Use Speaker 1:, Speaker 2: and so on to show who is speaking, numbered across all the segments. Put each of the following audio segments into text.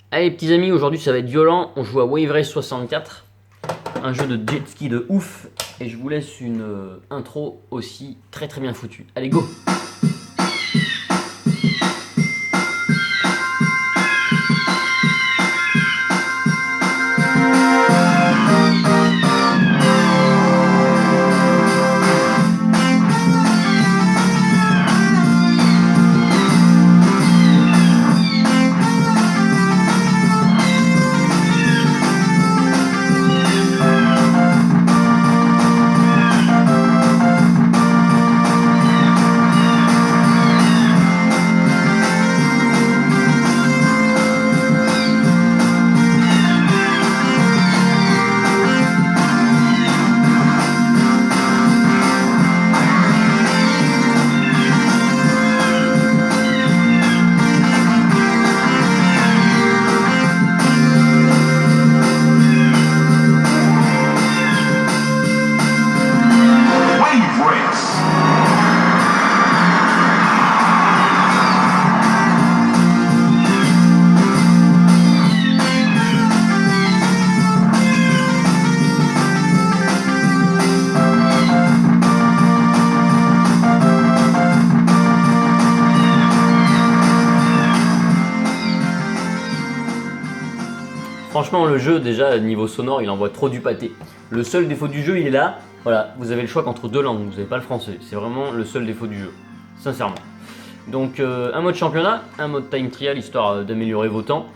Speaker 1: Allez petits amis, aujourd'hui ça va être violent, on joue à Wave Race 64, un jeu de jet ski de ouf, et je vous laisse une intro aussi très bien foutue. Allez go! Franchement le jeu déjà niveau sonore il envoie trop du pâté. Le seul défaut du jeu il est là, voilà, vous avez le choix qu'entre deux langues, vous n'avez pas le français, c'est vraiment le seul défaut du jeu, sincèrement. Donc un mode championnat, un mode time trial histoire d'améliorer vos temps,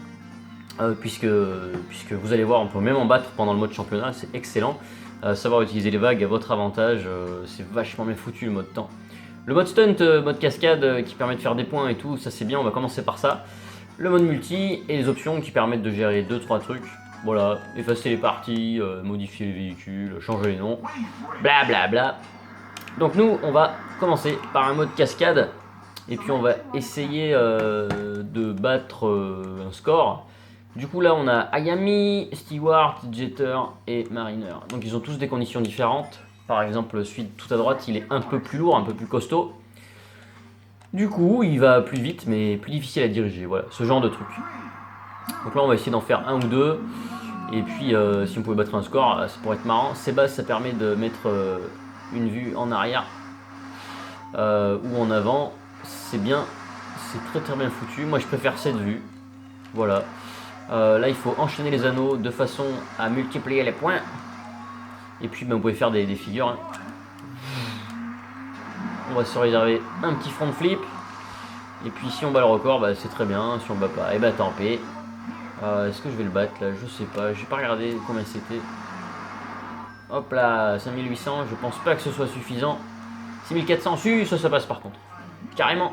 Speaker 1: puisque vous allez voir on peut même en battre pendant le mode championnat, c'est excellent. Savoir utiliser les vagues à votre avantage, c'est vachement bien foutu le mode temps. Le mode stunt, mode cascade qui permet de faire des points et tout, ça c'est bien, on va commencer par ça. Le mode multi et les options qui permettent de gérer 2-3 trucs. Voilà, effacer les parties, modifier les véhicules, changer les noms, blablabla. Bla bla. Donc nous, on va commencer par un mode cascade et puis on va essayer de battre un score. Du coup là, on a Ayami, Stewart, Jeter et Mariner. Donc ils ont tous des conditions différentes. Par exemple, celui tout à droite, il est un peu plus lourd, un peu plus costaud. Du coup, il va plus vite, mais plus difficile à diriger, voilà, ce genre de truc. Donc là, on va essayer d'en faire un ou deux, et puis si on pouvait battre un score, ça pourrait être marrant. Ces bases, ça permet de mettre une vue en arrière ou en avant, c'est bien, c'est très bien foutu. Moi, je préfère cette vue, voilà. Là, il faut enchaîner les anneaux de façon à multiplier les points, et puis ben, vous pouvez faire des figures, hein. On va se réserver un petit front flip. Et puis si on bat le record, bah, c'est très bien. Si on bat pas, et bah tant pis. Est-ce que je vais le battre là? Je sais pas. J'ai pas regardé combien c'était. Hop là, 5800. Je pense pas que ce soit suffisant. 6400. Si, ça passe par contre. Carrément.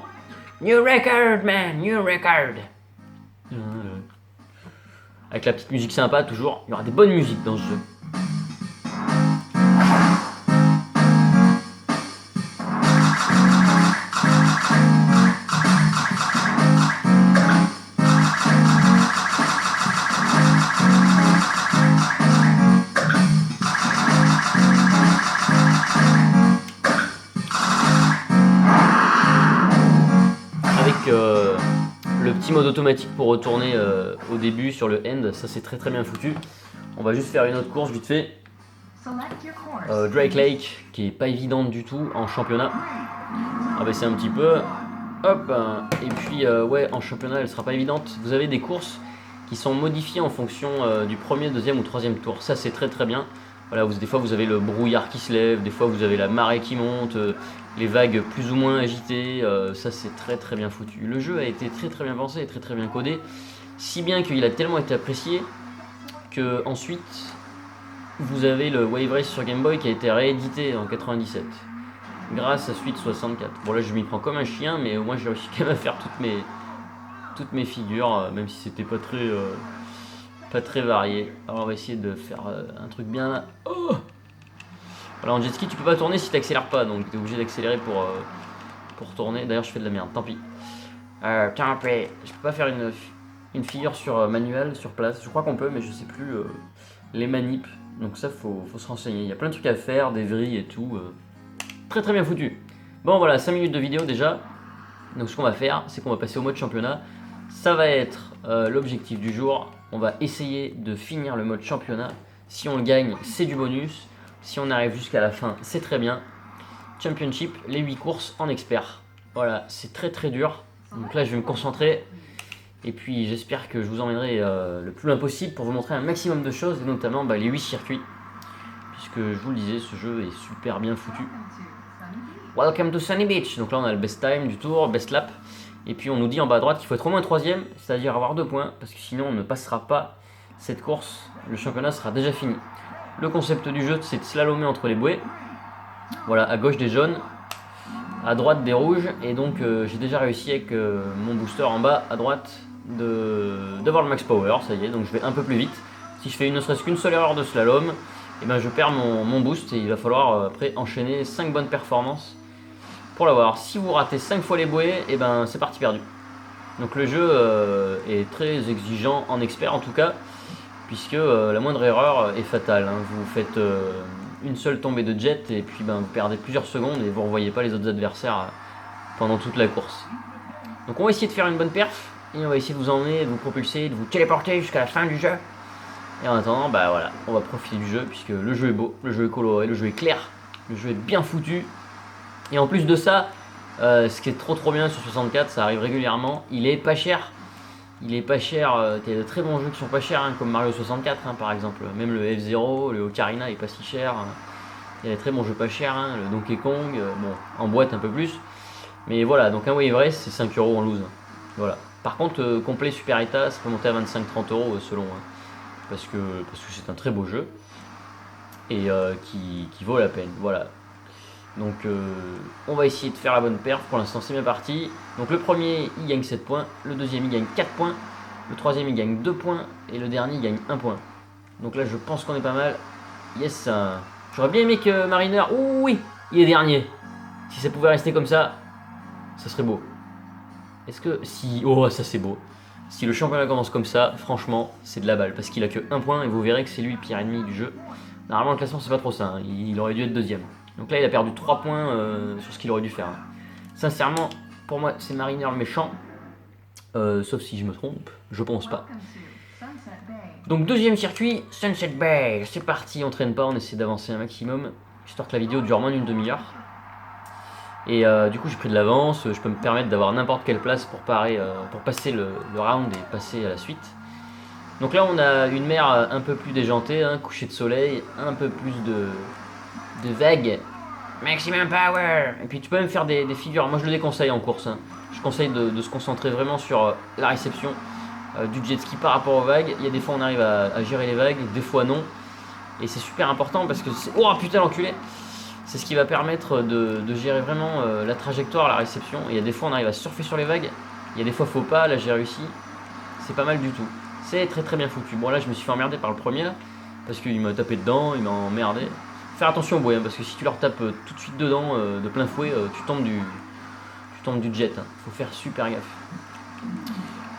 Speaker 1: New record, man. New record. Avec la petite musique sympa, toujours. Il y aura des bonnes musiques dans ce jeu. Le petit mode automatique pour retourner au début sur le end, ça c'est très bien foutu. On va juste faire une autre course vite fait. Drake Lake qui est pas évidente du tout en championnat. On va baisser un petit peu. Hop. Et puis ouais, en championnat elle sera pas évidente. Vous avez des courses qui sont modifiées en fonction du premier, deuxième ou troisième tour. Ça c'est très bien. Voilà, des fois vous avez le brouillard qui se lève, des fois vous avez la marée qui monte, les vagues plus ou moins agitées, ça c'est très bien foutu. Le jeu a été très bien pensé et très bien codé, si bien qu'il a tellement été apprécié que ensuite vous avez le Wave Race sur Game Boy qui a été réédité en 97 grâce à Suite 64. Bon là je m'y prends comme un chien, mais au moins j'ai réussi quand même à faire toutes mes figures, même si c'était pas très varié. Alors on va essayer de faire un truc bien là. Oh, voilà, en jet ski tu peux pas tourner si t'accélères pas, donc t'es obligé d'accélérer pour tourner. D'ailleurs je fais de la merde, tant pis. Tant pis. Je peux pas faire une figure sur manuel, sur place. Je crois qu'on peut, mais je sais plus les manips. Donc ça faut se renseigner. Il y a plein de trucs à faire, des vrilles et tout. Très bien foutu. Bon voilà, 5 minutes de vidéo déjà. Donc ce qu'on va faire, c'est qu'on va passer au mode championnat. Ça va être l'objectif du jour. On va essayer de finir le mode championnat. Si on le gagne, c'est du bonus. Si on arrive jusqu'à la fin, c'est très bien. Championship, les 8 courses en expert. Voilà, c'est très très dur. Donc là, je vais me concentrer. Et puis, j'espère que je vous emmènerai le plus loin possible pour vous montrer un maximum de choses, et notamment les 8 circuits. Puisque je vous le disais, ce jeu est super bien foutu. Welcome to Sunny Beach. Donc là, on a le best time du tour, best lap. Et puis, on nous dit en bas à droite qu'il faut être au moins 3ème, c'est-à-dire avoir 2 points, parce que sinon, on ne passera pas cette course. Le championnat sera déjà fini. Le concept du jeu, c'est de slalomer entre les bouées. Voilà, à gauche des jaunes, à droite des rouges. Et donc, j'ai déjà réussi avec mon booster en bas à droite d'avoir le max power. Ça y est, donc je vais un peu plus vite. Si je fais ne serait-ce qu'une seule erreur de slalom, et ben je perds mon boost et il va falloir après enchaîner 5 bonnes performances pour l'avoir. Si vous ratez 5 fois les bouées, et ben c'est parti perdu. Donc le jeu est très exigeant en expert en tout cas, puisque la moindre erreur est fatale. Hein. Vous faites une seule tombée de jet et puis vous perdez plusieurs secondes et vous ne revoyez pas les autres adversaires pendant toute la course. Donc on va essayer de faire une bonne perf et on va essayer de vous emmener, de vous propulser, de vous téléporter jusqu'à la fin du jeu. Et en attendant, voilà, on va profiter du jeu puisque le jeu est beau, le jeu est coloré, le jeu est clair, le jeu est bien foutu. Et en plus de ça, ce qui est trop bien sur 64, ça arrive régulièrement, il est pas cher. Il est pas cher, il y a de très bons jeux qui sont pas chers, hein, comme Mario 64 hein, par exemple. Même le F-Zero, le Ocarina est pas si cher. Il y a des très bons jeux pas chers, hein, le Donkey Kong, bon, en boîte un peu plus. Mais voilà, donc un Wave Race c'est 5 € en loose. Voilà. Par contre, complet Super État, ça peut monter à 25-30 € selon. Hein, parce que c'est un très beau jeu et qui vaut la peine. Voilà. Donc on va essayer de faire la bonne perf. Pour l'instant c'est bien parti. Donc le premier il gagne 7 points, le deuxième il gagne 4 points, le troisième il gagne 2 points et le dernier il gagne 1 point. Donc là je pense qu'on est pas mal. Yes, j'aurais bien aimé que Mariner, oui, il est dernier. Si ça pouvait rester comme ça serait beau. Est-ce que si, oh ça c'est beau. Si le championnat commence comme ça, franchement c'est de la balle parce qu'il a que 1 point et vous verrez que c'est lui le pire ennemi du jeu. Normalement le classement c'est pas trop ça, hein. Il aurait dû être deuxième. Donc là il a perdu 3 points sur ce qu'il aurait dû faire. Sincèrement, pour moi c'est Mariner le méchant. Sauf si je me trompe, je pense pas. Donc deuxième circuit, Sunset Bay. C'est parti, on traîne pas, on essaie d'avancer un maximum. Histoire que la vidéo dure moins d'une demi-heure. Et du coup j'ai pris de l'avance, je peux me permettre d'avoir n'importe quelle place pour passer le round et passer à la suite. Donc là on a une mer un peu plus déjantée, hein, coucher de soleil, un peu plus de vagues. Maximum power. Et puis tu peux même faire des figures, moi je le déconseille en course. Hein. Je conseille de se concentrer vraiment sur la réception du jet ski par rapport aux vagues. Il y a des fois on arrive à gérer les vagues, des fois non. Et c'est super important parce que c'est... Oh putain l'enculé. C'est ce qui va permettre de gérer vraiment la trajectoire, la réception. Et il y a des fois on arrive à surfer sur les vagues. Il y a des fois faut pas, là j'ai réussi. C'est pas mal du tout. C'est très bien foutu. Bon là je me suis fait emmerder par le premier là, parce qu'il m'a tapé dedans, il m'a emmerdé. Faire attention aux bouées, hein, parce que si tu leur tapes tout de suite dedans, de plein fouet, tu tombes du jet. Hein. Faut faire super gaffe.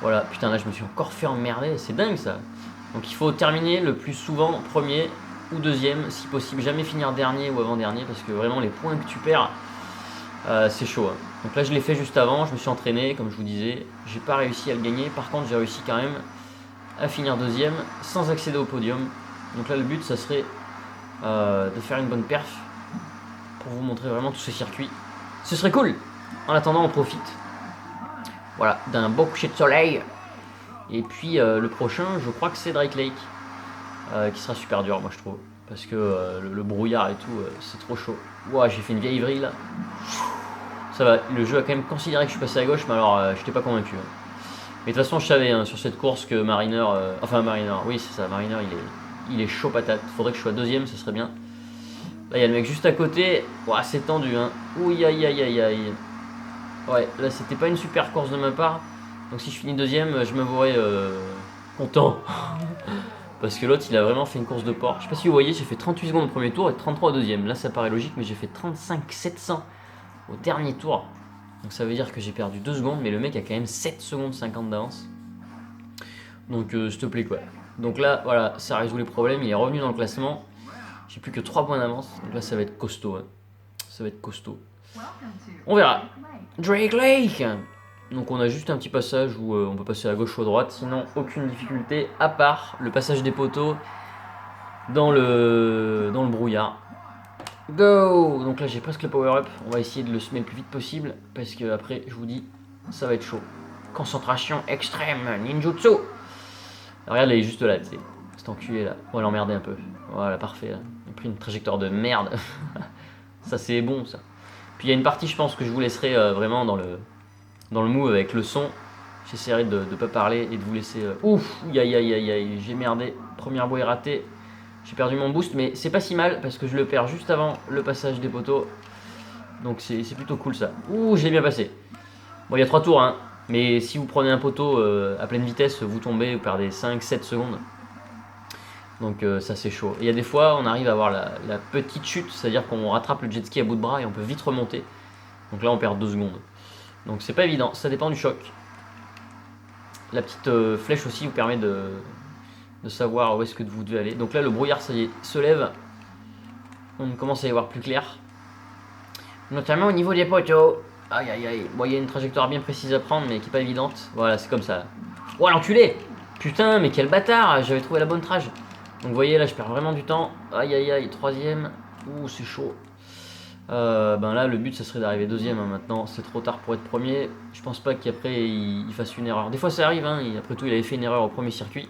Speaker 1: Voilà, putain là je me suis encore fait emmerder, c'est dingue ça. Donc il faut terminer le plus souvent premier ou deuxième, si possible, jamais finir dernier ou avant-dernier, parce que vraiment les points que tu perds, c'est chaud. Hein. Donc là je l'ai fait juste avant, je me suis entraîné, comme je vous disais, j'ai pas réussi à le gagner, par contre j'ai réussi quand même à finir deuxième sans accéder au podium. Donc là le but ça serait de faire une bonne perf pour vous montrer vraiment tous ces circuits. Ce serait cool. En attendant on profite. Voilà, d'un beau coucher de soleil. Et puis le prochain je crois que c'est Drake Lake qui sera super dur moi je trouve. Parce que le brouillard et tout c'est trop chaud. Ouah j'ai fait une vieille vrille là. Ça va, le jeu a quand même considéré que je suis passé à gauche, mais alors je n'étais pas convaincu. Hein. Mais de toute façon je savais hein, sur cette course que Mariner, oui c'est ça, Mariner il est chaud patate. Faudrait que je sois deuxième, ce serait bien. Là il y a le mec juste à côté, ouah c'est tendu hein. Ouh aïe. Ouais, là c'était pas une super course de ma part. Donc si je finis deuxième, je m'avouerai content. Parce que l'autre il a vraiment fait une course de porc. Je sais pas si vous voyez, j'ai fait 38 secondes au premier tour et 33 au deuxième. Là ça paraît logique, mais j'ai fait 35 700 au dernier tour. Donc ça veut dire que j'ai perdu 2 secondes, mais le mec a quand même 7 secondes 50 d'avance. Donc s'il te plaît quoi. Donc là voilà, ça résout les problèmes, il est revenu dans le classement. J'ai plus que 3 points d'avance, donc là ça va être costaud. Hein. Ça va être costaud. On verra. Drake Lake. Donc on a juste un petit passage où on peut passer à gauche ou à droite, sinon aucune difficulté, à part le passage des poteaux dans le brouillard. Go! Donc là j'ai presque le power up, on va essayer de le semer le plus vite possible, parce que après je vous dis, ça va être chaud. Concentration extrême, ninjutsu! Alors, regarde, il est juste là, tu sais. Cet enculé là, on va l'emmerder un peu. Voilà, parfait là. Il a pris une trajectoire de merde. Ça c'est bon ça. Puis il y a une partie je pense que je vous laisserai vraiment dans le move avec le son. J'essaierai de ne pas parler et de vous laisser... Ouf, aïe, j'ai merdé. Première bouée ratée. J'ai perdu mon boost, mais c'est pas si mal parce que je le perds juste avant le passage des poteaux. Donc c'est plutôt cool ça. Ouh, j'ai bien passé. Bon, il y a 3 tours, hein. Mais si vous prenez un poteau à pleine vitesse, vous tombez, vous perdez 5-7 secondes. Donc ça c'est chaud. Et il y a des fois, on arrive à avoir la petite chute, c'est-à-dire qu'on rattrape le jet ski à bout de bras et on peut vite remonter. Donc là, on perd 2 secondes. Donc c'est pas évident, ça dépend du choc. La petite flèche aussi vous permet de savoir où est-ce que vous devez aller. Donc là le brouillard ça y est, se lève. On commence à y voir plus clair. Notamment au niveau des poteaux. Aïe. Bon, il y a une trajectoire bien précise à prendre mais qui est pas évidente. Voilà, c'est comme ça. Oh l'enculé! Putain, mais quel bâtard! J'avais trouvé la bonne trage. Donc vous voyez là je perds vraiment du temps. Aïe, troisième. Ouh, c'est chaud. Ben là le but ça serait d'arriver deuxième, hein, maintenant c'est trop tard pour être premier. Je pense pas qu'après il fasse une erreur. Des fois ça arrive, hein, après tout il avait fait une erreur au premier circuit.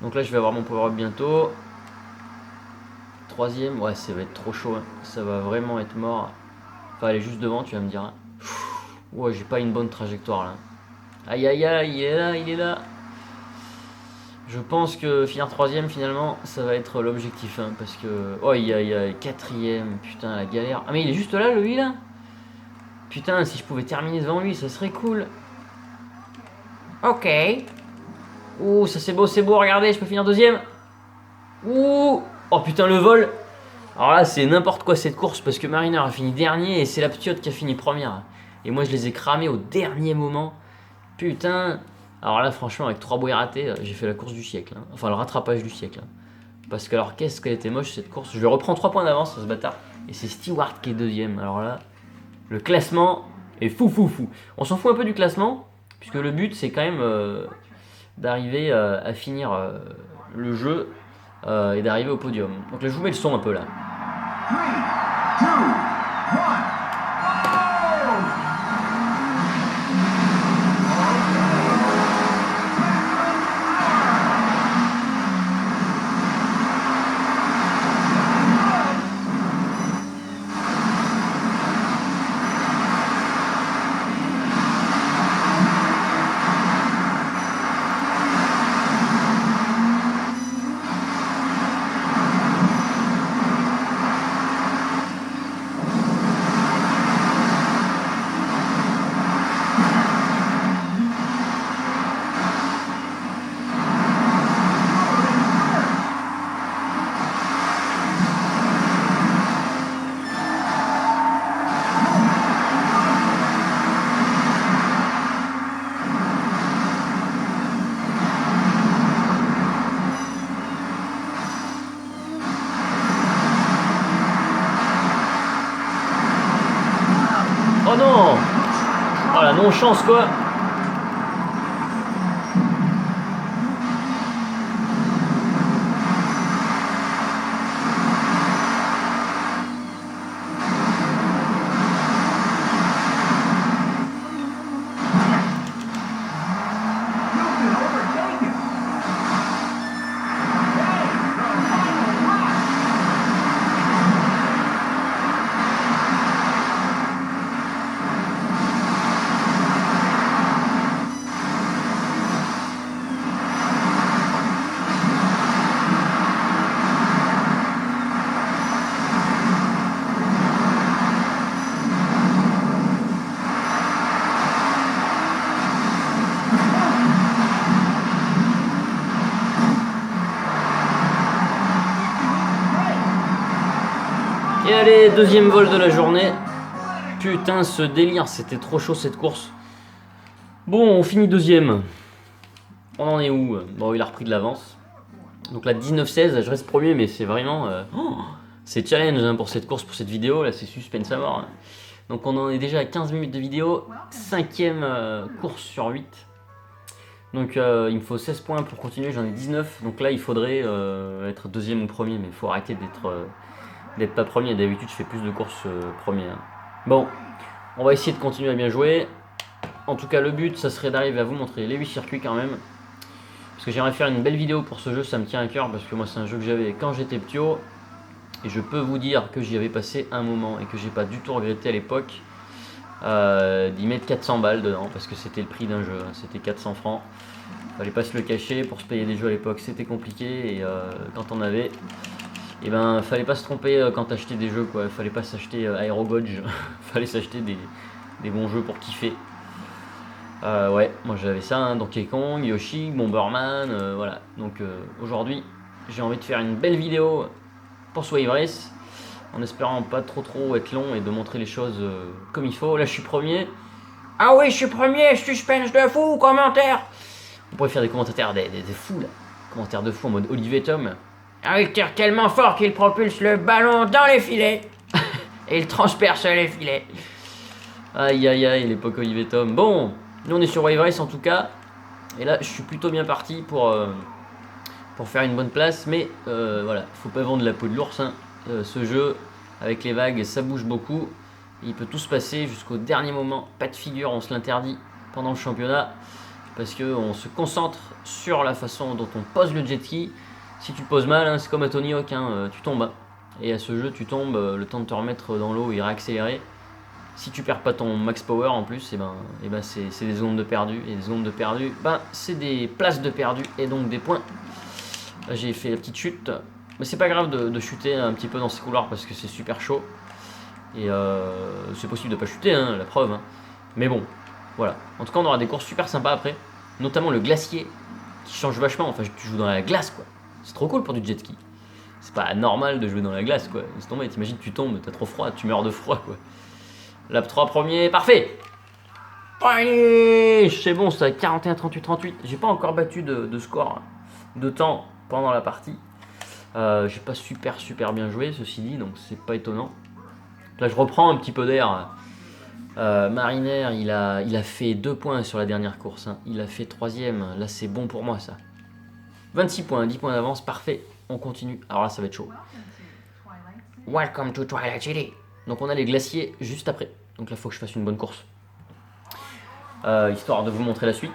Speaker 1: Donc là je vais avoir mon power up bientôt. Troisième, ouais ça va être trop chaud, hein. Ça va vraiment être mort. Enfin aller juste devant tu vas me dire, hein. Ouais j'ai pas une bonne trajectoire là. Aïe, il est là. Je pense que finir troisième finalement ça va être l'objectif, hein, parce que... Oh il y a quatrième, putain la galère. Ah mais il est juste là lui là. Putain si je pouvais terminer devant lui ça serait cool. Ok. Ouh ça c'est beau, regardez je peux finir deuxième. Ouh. Oh putain le vol. Alors là c'est n'importe quoi cette course parce que Mariner a fini dernier et c'est la Ptiote qui a fini première. Et moi je les ai cramés au dernier moment. Putain. Alors là, franchement, avec 3 bouées ratées, j'ai fait la course du siècle, hein. Enfin, le rattrapage du siècle, hein. Parce que, alors, qu'est-ce qu'elle était moche cette course. Je lui reprends 3 points d'avance, ce bâtard. Et c'est Stewart qui est deuxième. Alors là, le classement est fou. On s'en fout un peu du classement, puisque le but, c'est quand même d'arriver à finir le jeu et d'arriver au podium. Donc là, je vous mets le son un peu là. 3, 2, 1. Oh non! Oh la non-chance quoi! Et allez, deuxième vol de la journée. Putain, ce délire, c'était trop chaud cette course. Bon, on finit deuxième. On en est où? Bon, il a repris de l'avance. Donc là, 19-16, je reste premier, mais c'est vraiment... c'est challenge, hein, pour cette course, pour cette vidéo. Là, c'est suspense à mort, hein. Donc on en est déjà à 15 minutes de vidéo, 5ème course sur 8. Donc il me faut 16 points pour continuer, j'en ai 19. Donc là il faudrait être deuxième ou premier, mais il faut arrêter d'être pas premier. D'habitude je fais plus de courses premier. Hein. Bon, on va essayer de continuer à bien jouer. En tout cas le but ça serait d'arriver à vous montrer les 8 circuits quand même. Parce que j'aimerais faire une belle vidéo pour ce jeu, ça me tient à cœur parce que moi c'est un jeu que j'avais quand j'étais petit. Et je peux vous dire que j'y avais passé un moment et que j'ai pas du tout regretté à l'époque d'y mettre 400 balles dedans parce que c'était le prix d'un jeu, hein, c'était 400 francs. Fallait pas se le cacher, pour se payer des jeux à l'époque c'était compliqué et quand on avait, et ben fallait pas se tromper quand t'achetais des jeux quoi, fallait pas s'acheter Aerogodge, fallait s'acheter des bons jeux pour kiffer. Ouais, moi j'avais ça, hein, Donkey Kong, Yoshi, Bomberman, voilà. Donc aujourd'hui j'ai envie de faire une belle vidéo pour ce Wave Race, en espérant pas trop être long et de montrer les choses comme il faut. Là je suis premier. Ah oui je suis premier, suspense de fou, commentaire. On pourrait faire des commentaires des fous là. Commentaires de fou en mode Olivier Tom. Ah il tire tellement fort qu'il propulse le ballon dans les filets. Et il transperce les filets. Aïe aïe aïe l'époque Olivier Tom. Bon, nous on est sur Wave Race en tout cas. Et là je suis plutôt bien parti pour faire une bonne place. Mais voilà, faut pas vendre la peau de l'ours. Hein. Ce jeu avec les vagues ça bouge beaucoup. Il peut tout se passer jusqu'au dernier moment. Pas de figure, on se l'interdit pendant le championnat. Parce qu'on se concentre sur la façon dont on pose le jet ski. Si tu poses mal, hein, c'est comme à Tony Hawk, hein, tu tombes. Et à ce jeu, tu tombes, le temps de te remettre dans l'eau et réaccélérer. Si tu perds pas ton max power en plus, et ben c'est des secondes de perdu. Et des secondes de perdu, c'est des places de perdu et donc des points. Là, j'ai fait la petite chute. Mais c'est pas grave de chuter un petit peu dans ces couloirs parce que c'est super chaud. Et c'est possible de pas chuter, hein, la preuve. Hein. Mais bon, voilà. En tout cas, on aura des courses super sympas après. Notamment le glacier qui change vachement. Enfin, tu joues dans la glace, quoi. C'est trop cool pour du jet ski. C'est pas normal de jouer dans la glace, quoi. Laisse tomber, t'imagines, tu tombes, t'as trop froid, tu meurs de froid, quoi. Lap 3 premier, parfait. Allez, c'est bon, ça 41, 38, 38. J'ai pas encore battu de score de temps pendant la partie. J'ai pas super bien joué, ceci dit, donc c'est pas étonnant. Là, je reprends un petit peu d'air. Mariner, il a fait 2 points sur la dernière course. Hein. Il a fait 3ème. Là, c'est bon pour moi, ça. 26 points, 10 points d'avance, parfait. On continue. Alors là, ça va être chaud. Welcome to Twilight City. Donc, on a les glaciers juste après. Donc là, il faut que je fasse une bonne course. Histoire de vous montrer la suite.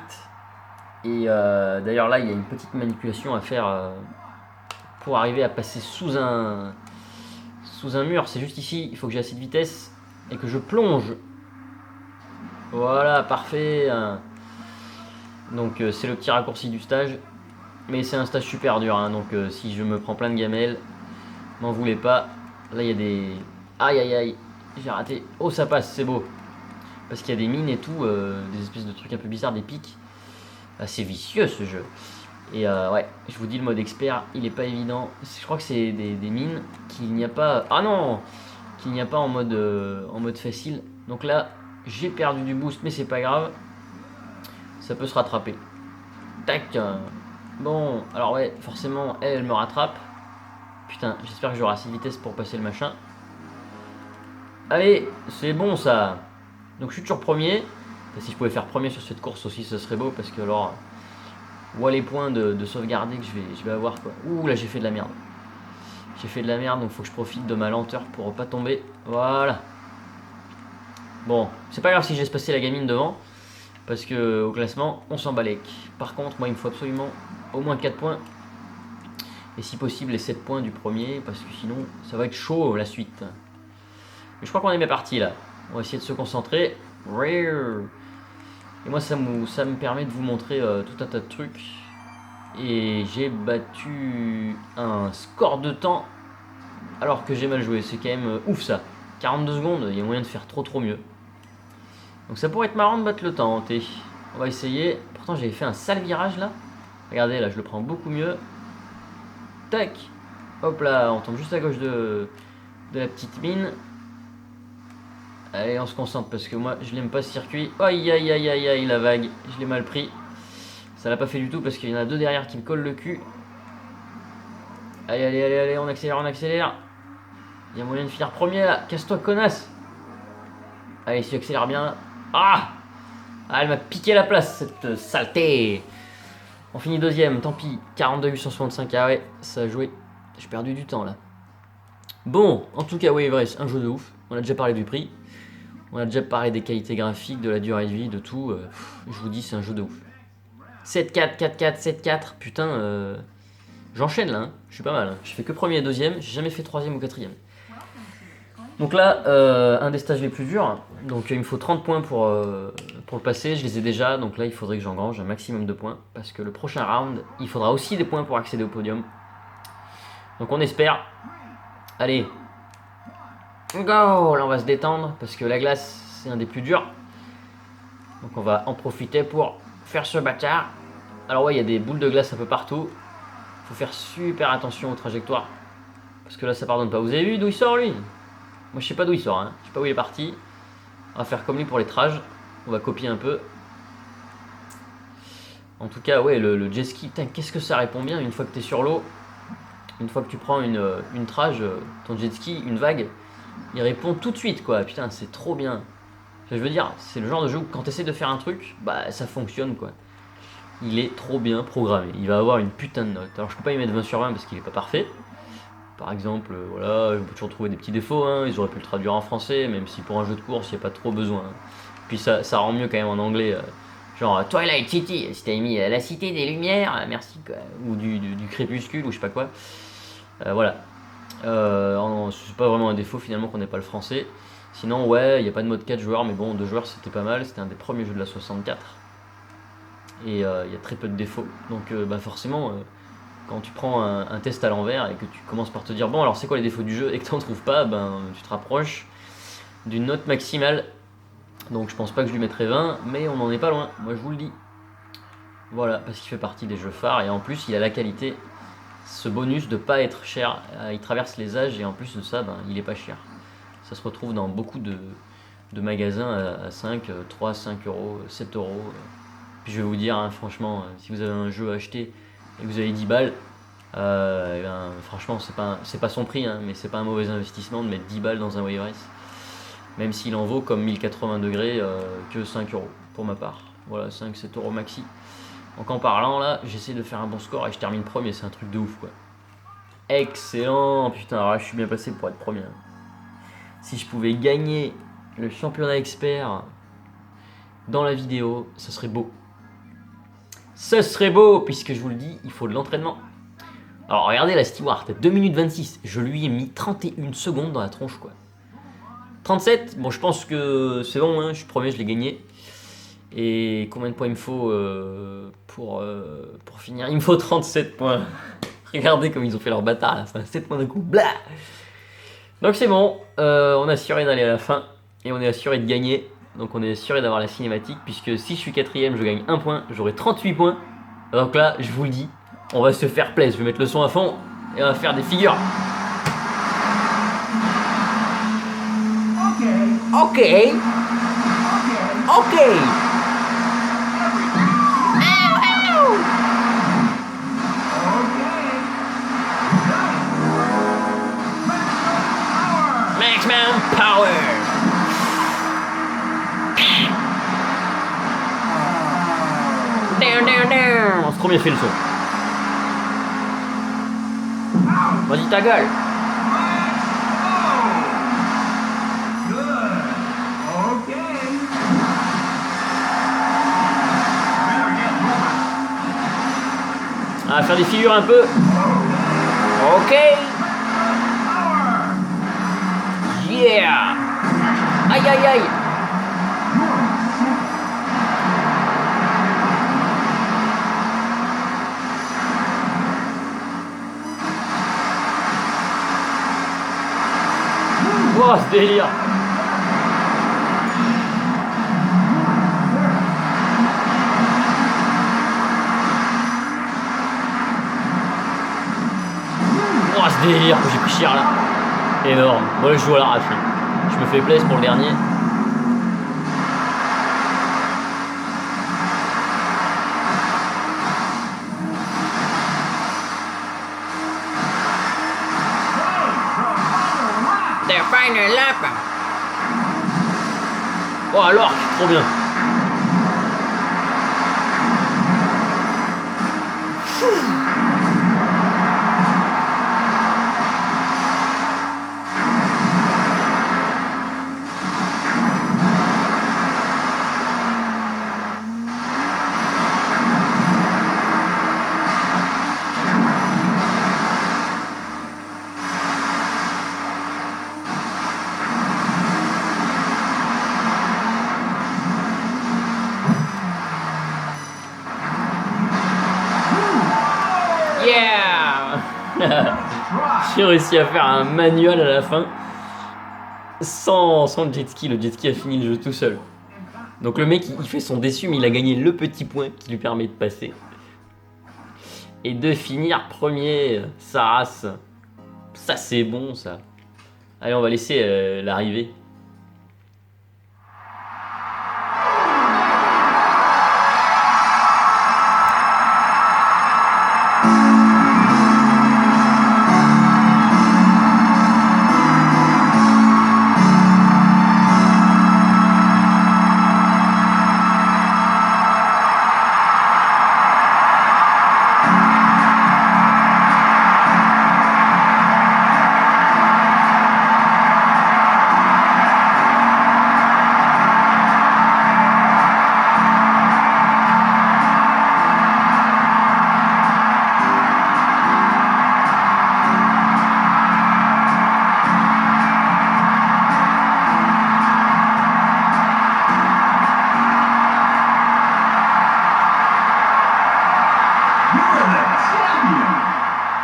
Speaker 1: Et d'ailleurs, là, il y a une petite manipulation à faire pour arriver à passer sous un mur. C'est juste ici. Il faut que j'ai assez de vitesse et que je plonge. Voilà, parfait. Donc c'est le petit raccourci du stage. Mais c'est un stage super dur, hein, donc si je me prends plein de gamelles, m'en voulez pas. Là il y a des... Aïe aïe aïe, j'ai raté. Oh ça passe, c'est beau. Parce qu'il y a des mines et tout, des espèces de trucs un peu bizarres, des pics. C'est vicieux ce jeu. Et ouais, je vous dis le mode expert, il est pas évident. Je crois que c'est des mines qu'il n'y a pas... Ah non, qu'il n'y a pas en mode facile. Donc là, j'ai perdu du boost, mais c'est pas grave. Ça peut se rattraper. Tac. Bon, alors ouais, forcément, elle me rattrape. Putain, j'espère que j'aurai assez de vitesse pour passer le machin. Allez, c'est bon ça. Donc je suis toujours premier. Et si je pouvais faire premier sur cette course aussi, ce serait beau. Parce que alors, ouais, les points de sauvegarder que je vais avoir quoi. Ouh, là j'ai fait de la merde. J'ai fait de la merde, donc faut que je profite de ma lenteur pour pas tomber. Voilà. Bon, c'est pas grave si j'ai passé la gamine devant. Parce que au classement, on s'en balèque. Par contre, moi il me faut absolument au moins 4 points. Et si possible les 7 points du premier. Parce que sinon, ça va être chaud la suite. Mais je crois qu'on est bien parti là. On va essayer de se concentrer. Et moi ça me permet de vous montrer tout un tas de trucs. Et j'ai battu un score de temps alors que j'ai mal joué. C'est quand même ouf ça. 42 secondes, il y a moyen de faire trop mieux. Donc ça pourrait être marrant de battre le temps. On va essayer. Pourtant j'avais fait un sale virage là. Regardez là, je le prends beaucoup mieux. Tac. Hop là, on tombe juste à gauche de la petite mine. Allez, on se concentre parce que moi je l'aime pas ce circuit. Aïe aïe aïe aïe aïe, la vague. Je l'ai mal pris. Ça l'a pas fait du tout parce qu'il y en a 2 derrière qui me collent le cul. Allez, allez, allez, allez, on accélère, on accélère. Il y a moyen de finir premier là. Casse-toi, connasse. Allez, si j'accélère bien. Ah, elle m'a piqué la place, cette saleté. On finit deuxième, tant pis. 42 865. Ah ouais, ça a joué. J'ai perdu du temps là. Bon, en tout cas, Wave Race, un jeu de ouf. On a déjà parlé du prix. On a déjà parlé des qualités graphiques, de la durée de vie, de tout. Je vous dis, c'est un jeu de ouf. 7-4, 4-4, 7-4. Putain, j'enchaîne là. Hein. Je suis pas mal. Hein. Je fais que premier et deuxième. J'ai jamais fait troisième ou quatrième. Donc là, un des stages les plus durs. Donc il me faut 30 points pour le passer. Je les ai déjà. Donc là, il faudrait que j'engrange un maximum de points. Parce que le prochain round, il faudra aussi des points pour accéder au podium. Donc on espère. Allez. Go! Là, on va se détendre. Parce que la glace, c'est un des plus durs. Donc on va en profiter pour faire ce bâtard. Alors ouais, il y a des boules de glace un peu partout. Faut faire super attention aux trajectoires. Parce que là, ça pardonne pas. Vous avez vu d'où il sort, lui? Moi je sais pas d'où il sort, hein. Je sais pas où il est parti. On va faire comme lui pour les trages. On va copier un peu. En tout cas, ouais, le jet ski, putain, qu'est-ce que ça répond bien une fois que tu es sur l'eau. Une fois que tu prends une trage, ton jet ski, une vague, il répond tout de suite, quoi. Putain, c'est trop bien. Je veux dire, c'est le genre de jeu où quand tu essaies de faire un truc, bah ça fonctionne, quoi. Il est trop bien programmé. Il va avoir une putain de note. Alors je peux pas y mettre 20 sur 20 parce qu'il est pas parfait. Par exemple, voilà, on peut toujours trouver des petits défauts, hein. Ils auraient pu le traduire en français, même si pour un jeu de course, il n'y a pas trop besoin. Hein. Puis ça rend mieux quand même en anglais, genre Twilight City, si t'avais mis la cité des lumières, merci, quoi. Ou du crépuscule, ou je sais pas quoi. Voilà. C'est pas vraiment un défaut finalement qu'on n'ait pas le français. Sinon, ouais, il n'y a pas de mode 4 joueurs, mais bon, 2 joueurs c'était pas mal, c'était un des premiers jeux de la 64. Et il y a très peu de défauts. Donc, bah forcément. Quand tu prends un test à l'envers et que tu commences par te dire bon alors c'est quoi les défauts du jeu et que tu n'en trouves pas, ben tu te rapproches d'une note maximale. Donc je pense pas que je lui mettrai 20, mais on n'en est pas loin, moi je vous le dis. Voilà, parce qu'il fait partie des jeux phares et en plus il a la qualité, ce bonus de pas être cher. Il traverse les âges et en plus de ça, ben, il est pas cher. Ça se retrouve dans beaucoup de magasins à 5, 3, 5 euros, 7 euros. Puis je vais vous dire, hein, franchement, si vous avez un jeu à acheter et que vous avez 10 balles, ben, franchement c'est pas son prix, hein, mais c'est pas un mauvais investissement de mettre 10 balles dans un Wave Race, même s'il en vaut comme 1080 degrés que 5 euros pour ma part. Voilà, 5-7 euros maxi. Donc en parlant là, j'essaie de faire un bon score et je termine premier, c'est un truc de ouf quoi. Excellent, putain, alors là je suis bien passé pour être premier. Si je pouvais gagner le championnat expert dans la vidéo, ce serait beau. Ce serait beau, puisque je vous le dis, il faut de l'entraînement. Alors regardez la Stewart, 2 minutes 26, je lui ai mis 31 secondes dans la tronche quoi. 37, bon je pense que c'est bon, hein, je suis premier, je l'ai gagné. Et combien de points il me faut pour finir? Il me faut 37 points. Regardez comme ils ont fait leur bâtard là, ça 7 points d'un coup, blah. Donc c'est bon, on est assuré d'aller à la fin, et on est assuré de gagner. Donc on est assuré d'avoir la cinématique, puisque si je suis quatrième, je gagne 1 point, j'aurai 38 points. Donc là, je vous le dis, on va se faire plaisir. Je vais mettre le son à fond et on va faire des figures. Ok. Ok. Maximum power. On s'est trop bien fait le saut. Vas-y ta gueule. On va faire des figures un peu. Ok. Yeah. Aïe aïe aïe. Oh, ce délire. Oh, ce délire que j'ai pris cher là. Énorme. Moi, je joue à l'arrache. Je me fais plaisir pour le dernier. The final lap. Oh alors, trop bien. Yeah. J'ai réussi à faire un manual à la fin sans le jet ski. Le jet ski a fini le jeu tout seul. Donc le mec il fait son déçu, mais il a gagné le petit point qui lui permet de passer et de finir premier. Sa race, ça c'est bon ça. Allez, on va laisser l'arrivée.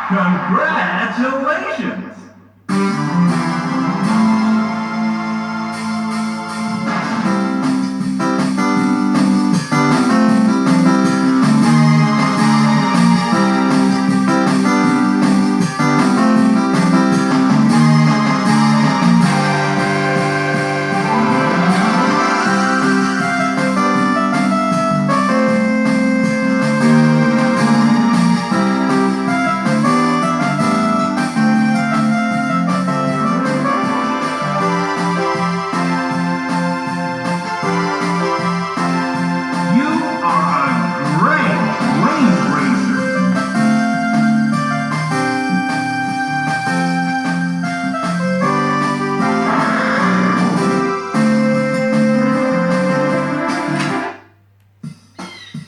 Speaker 2: Congratulations!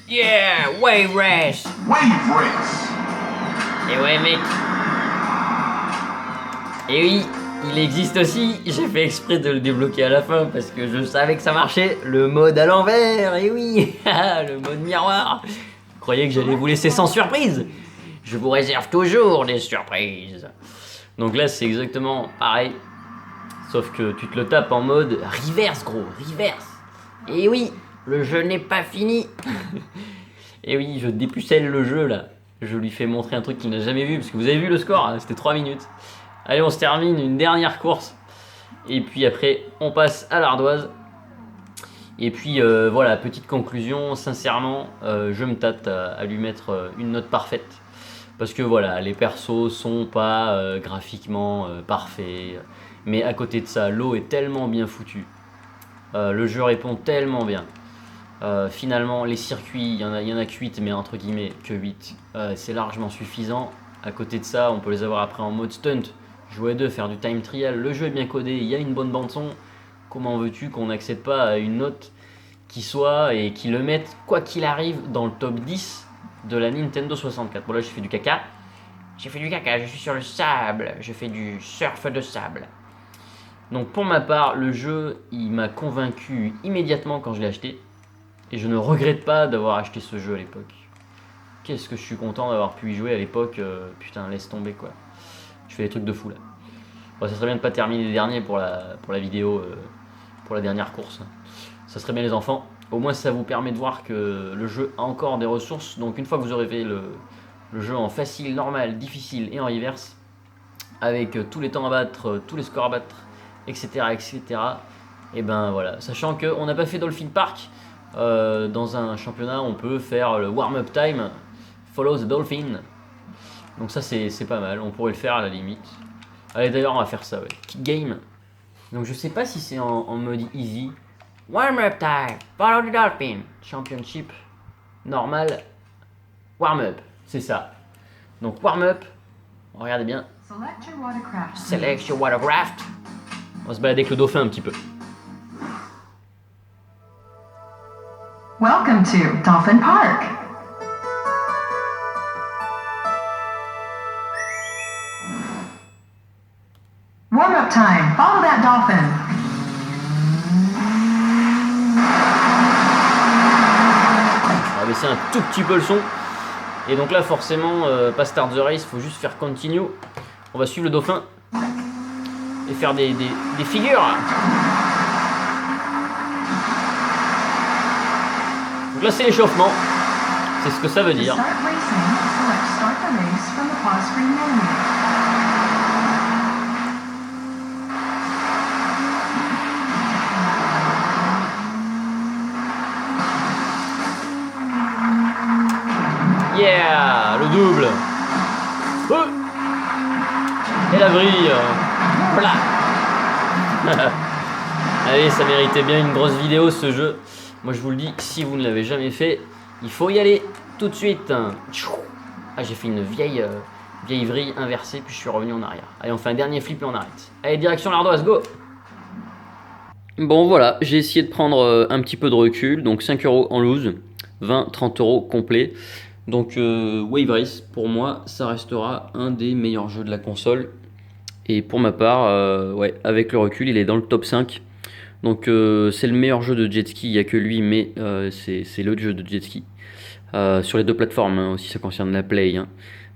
Speaker 1: Yeah, Wave Race.
Speaker 2: Wave Race!
Speaker 1: Et ouais mec. Et oui, il existe aussi, j'ai fait exprès de le débloquer à la fin parce que je savais que ça marchait, le mode à l'envers, et oui, le mode miroir. Vous croyez que j'allais vous laisser sans surprise? Je vous réserve toujours des surprises. Donc là c'est exactement pareil, sauf que tu te le tapes en mode reverse gros, reverse. Et oui, le jeu n'est pas fini. Et oui, je dépucelle le jeu là. Je lui fais montrer un truc qu'il n'a jamais vu, parce que vous avez vu le score, hein, c'était 3 minutes. Allez, on se termine une dernière course. Et puis après, on passe à l'ardoise. Et puis voilà, petite conclusion, sincèrement, je me tâte à lui mettre une note parfaite. Parce que voilà, les persos sont pas graphiquement parfaits. Mais à côté de ça, l'eau est tellement bien foutue. Le jeu répond tellement bien. Finalement, les circuits, il y en a que 8, mais entre guillemets que 8. C'est largement suffisant. À côté de ça, on peut les avoir après en mode stunt. Jouer à deux, faire du time trial. Le jeu est bien codé, il y a une bonne bande-son. Comment veux-tu qu'on n'accède pas à une note qui soit et qui le mette, quoi qu'il arrive, dans le top 10 de la Nintendo 64. Bon, là, j'ai fait du caca. J'ai fait du caca, je suis sur le sable. Je fais du surf de sable. Donc, pour ma part, le jeu, il m'a convaincu immédiatement quand je l'ai acheté. Et je ne regrette pas d'avoir acheté ce jeu à l'époque. Qu'est-ce que je suis content d'avoir pu y jouer à l'époque. Putain, laisse tomber quoi. Je fais des trucs de fou là. Bon, ça serait bien de pas terminer les derniers pour la vidéo, pour la dernière course. Ça serait bien les enfants. Au moins ça vous permet de voir que le jeu a encore des ressources. Donc une fois que vous aurez fait le jeu en facile, normal, difficile et en reverse, avec tous les temps à battre, tous les scores à battre, etc. etc. Et ben voilà. Sachant qu'on n'a pas fait Dolphin Park. Dans un championnat, on peut faire le warm-up time, follow the dolphin. Donc ça c'est pas mal, on pourrait le faire à la limite. Allez d'ailleurs on va faire ça, ouais. Kick game. Donc je sais pas si c'est en mode easy, Warm-up time. Follow the dolphin. Championship. Normal. Warm-up. C'est ça. Donc warm-up. Regardez bien.
Speaker 3: Select your watercraft.
Speaker 1: Select your watercraft. On va se balader avec le dauphin un petit peu.
Speaker 3: Welcome to Dolphin Park. Warm-up time. Follow that dolphin.
Speaker 1: On va baisser un tout petit peu le son. Et donc là, forcément, pas start the race, faut juste faire continue. On va suivre le dauphin et faire des figures. Donc là, c'est l'échauffement. C'est ce que ça veut
Speaker 3: To
Speaker 1: dire.
Speaker 3: start racing, select start the race from the pause screen menu.
Speaker 1: Yeah, le double. Et la vrille. Voilà. Allez, ça méritait bien une grosse vidéo ce jeu. Moi je vous le dis, si vous ne l'avez jamais fait, il faut y aller tout de suite. Ah, j'ai fait une vieille vrille inversée, puis je suis revenu en arrière. Allez, on fait un dernier flip et on arrête. Allez, direction l'ardoise, go. Bon voilà, j'ai essayé de prendre un petit peu de recul. Donc 5 € en loose, 20-30 € complet. Donc Wave Race, pour moi, ça restera un des meilleurs jeux de la console. Et pour ma part, ouais, avec le recul, il est dans le top 5. Donc c'est le meilleur jeu de jet ski, il n'y a que lui, mais c'est le jeu de jet ski. Sur les deux plateformes, hein, aussi ça concerne la Play. Hein.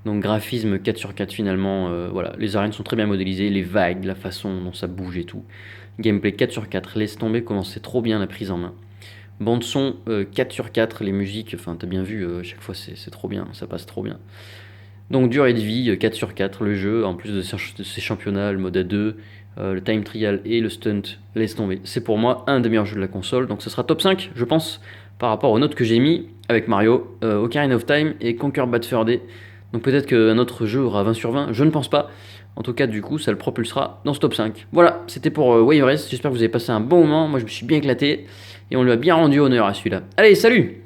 Speaker 1: Donc graphisme 4/4 finalement, voilà. Les arènes sont très bien modélisées, les vagues, la façon dont ça bouge et tout. Gameplay 4/4, laisse tomber comment c'est trop bien la prise en main. Bande son 4/4, les musiques, enfin t'as bien vu, chaque fois c'est trop bien, ça passe trop bien. Donc durée de vie 4/4, le jeu, en plus de ses championnats, le mode A2, le time trial et le stunt, laisse tomber. C'est pour moi un des meilleurs jeux de la console, donc ce sera top 5 je pense, par rapport aux notes que j'ai mis avec Mario, Ocarina of Time et Conquer Bad Fur Day. Donc peut-être qu'un autre jeu aura 20 sur 20, je ne pense pas. En tout cas, du coup, ça le propulsera dans ce top 5. Voilà, c'était pour Wave Race. J'espère que vous avez passé un bon moment. Moi, je me suis bien éclaté. Et on lui a bien rendu honneur à celui-là. Allez, salut!